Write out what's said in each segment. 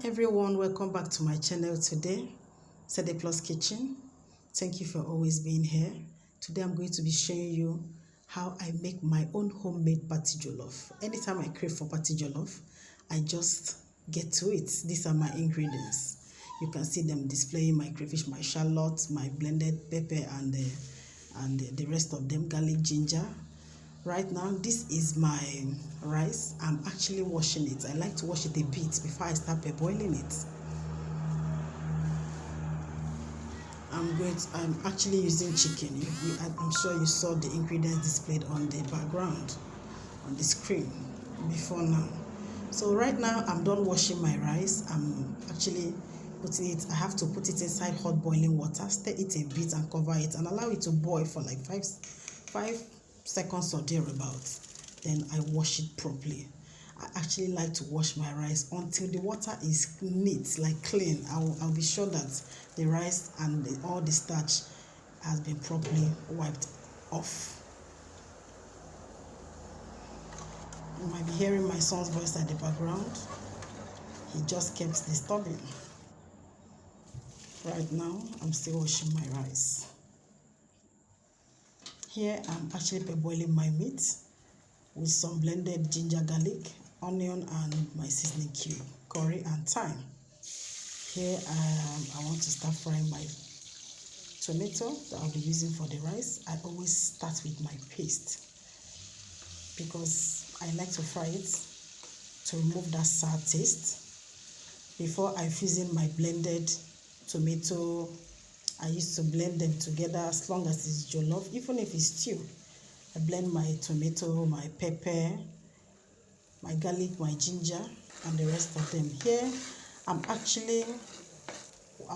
Everyone, welcome back to my channel today, Ceddie Plus Kitchen. Thank you for always being here. Today I'm going to be showing you how I make my own homemade party jollof. Anytime I crave for party jollof, I just get to it. These are my ingredients. You can see them displaying: my crayfish, my shallots, my blended pepper, and the rest of them, garlic, ginger. Right now, this is my rice. I'm actually washing it. I like to wash it a bit before I start boiling it. I'm actually using chicken. I'm sure you saw the ingredients displayed on the background, on the screen before now. So right now, I'm done washing my rice. I'm actually putting it, I have to put it inside hot boiling water, stir it a bit and cover it and allow it to boil for like 5 seconds or thereabouts. Then I wash it properly. I actually like to wash my rice until the water is neat, like clean. I'll be sure that the rice and all the starch has been properly wiped off. You might be hearing my son's voice at the background. He just kept disturbing. Right now, I'm still washing my rice. Here, I'm actually boiling my meat with some blended ginger, garlic, onion, and my seasoning cube, curry, and thyme. Here, I want to start frying my tomato that I'll be using for the rice. I always start with my paste because I like to fry it to remove that sour taste before I fuse in my blended tomato. I used to blend them together as long as it's jollof, even if it's stew. I blend my tomato, my pepper, my garlic, my ginger, and the rest of them. Here, I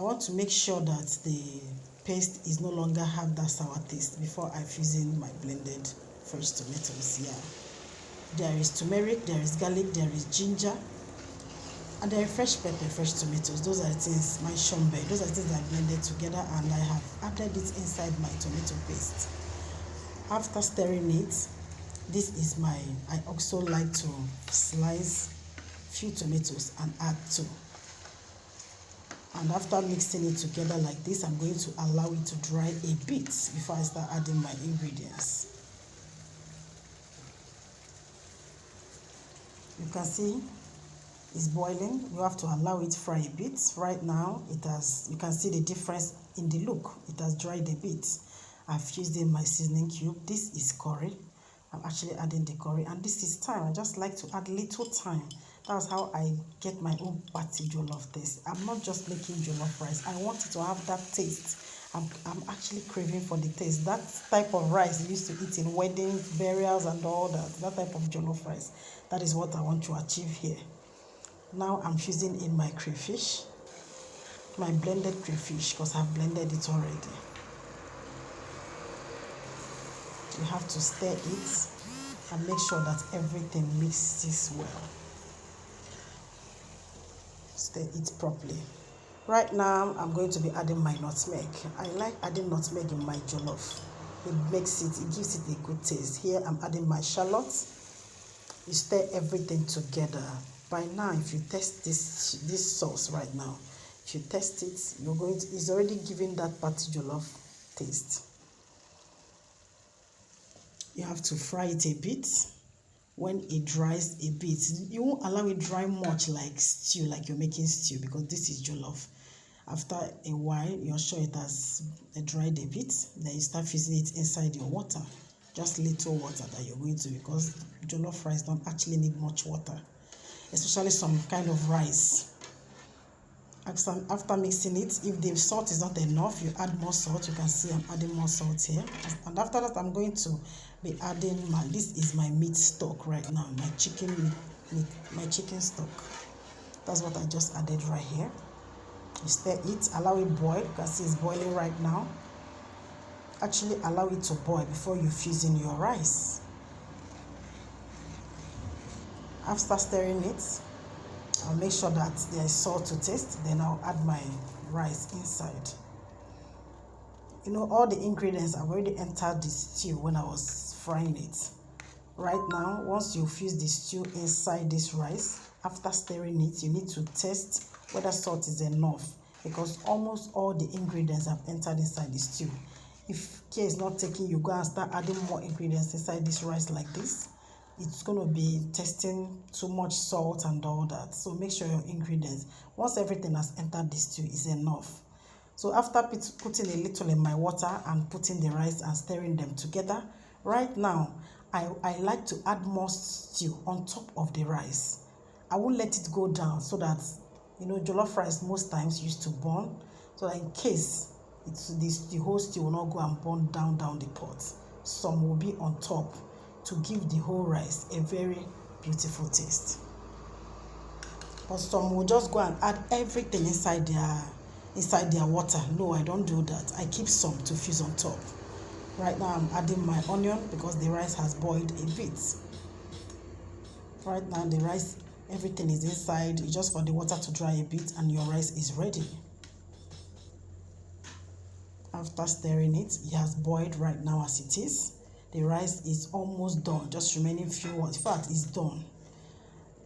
want to make sure that the paste is no longer have that sour taste before I fuse in my blended fresh tomatoes. Yeah, there is turmeric, there is garlic, there is ginger, and there is fresh pepper, fresh tomatoes. Those are the things, my shombe, those are the things I blended together, and I have added it inside my tomato paste. After stirring it, I also like to slice few tomatoes and add 2. And after mixing it together like this, I'm going to allow it to dry a bit before I start adding my ingredients. You can see it's boiling. You have to allow it fry a bit. Right now, you can see the difference in the look. It has dried a bit. I've used in my seasoning cube. This is curry. I'm actually adding the curry, and this is thyme. I just like to add little thyme. That's how I get my own party jollof taste. I'm not just making jollof rice. I want it to have that taste. I'm actually craving for the taste. That type of rice you used to eat in weddings, burials, and all that type of jollof rice. That is what I want to achieve here. Now I'm fusing in my crayfish, my blended crayfish, because I've blended it already. You have to stir it and make sure that everything mixes well. Stir it properly. Right now, I'm going to be adding my nutmeg. I like adding nutmeg in my jollof. It gives it a good taste. Here, I'm adding my shallots. You stir everything together. By now, if you test this sauce right now, if you test it, it's already giving that party jollof taste. You have to fry it a bit. When it dries a bit, you won't allow it dry much like stew, like you're making stew, because this is jollof. After a while, you're sure it has dried a bit. Then you start fusing it inside your water. Just little water that you're going to, because jollof rice don't actually need much water, especially some kind of rice. After mixing it, if the salt is not enough, you add more salt. You can see I'm adding more salt here. And after that, I'm going to be adding this is my meat stock right now, my chicken stock. That's what I just added right here. You stir it, allow it boil. You can see it's boiling right now. Actually, allow it to boil before you fuse in your rice. After stirring it, I'll make sure that there is salt to taste. Then I'll add my rice inside. You know, all the ingredients have already entered the stew when I was frying it. Right now, once you fuse the stew inside this rice, After stirring it, you need to test whether salt is enough, because almost all the ingredients have entered inside the stew. If care is not taken, you go and start adding more ingredients inside this rice like this, it's going to be tasting too much salt and all that. So make sure your ingredients, once everything has entered the stew, is enough. So after putting a little in my water and putting the rice and stirring them together, right now I like to add more stew on top of the rice. I won't let it go down, so that, you know, jollof rice most times used to burn, so that in case the whole stew will not go and burn down the pot, some will be on top to give the whole rice a very beautiful taste. But some will just go and add everything inside their water. No, I don't do that. I keep some to fuse on top. Right now I'm adding my onion because the rice has boiled a bit. Right now the rice, everything is inside. It's just for the water to dry a bit and your rice is ready. After stirring it, it has boiled right now as it is. The rice is almost done, just remaining few ones. In fact, it's done.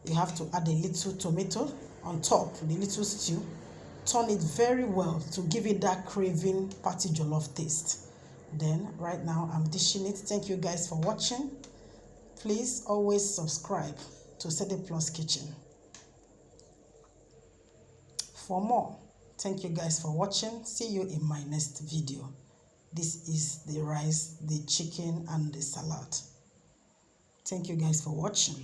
You have to add a little tomato on top, the little stew. Turn it very well to give it that craving party jollof taste. Then right now I'm dishing it. Thank you guys for watching. Please always subscribe to Ceddie Plus Kitchen for more. Thank you guys for watching. See you in my next video. This is the rice, the chicken, and the salad. Thank you guys for watching.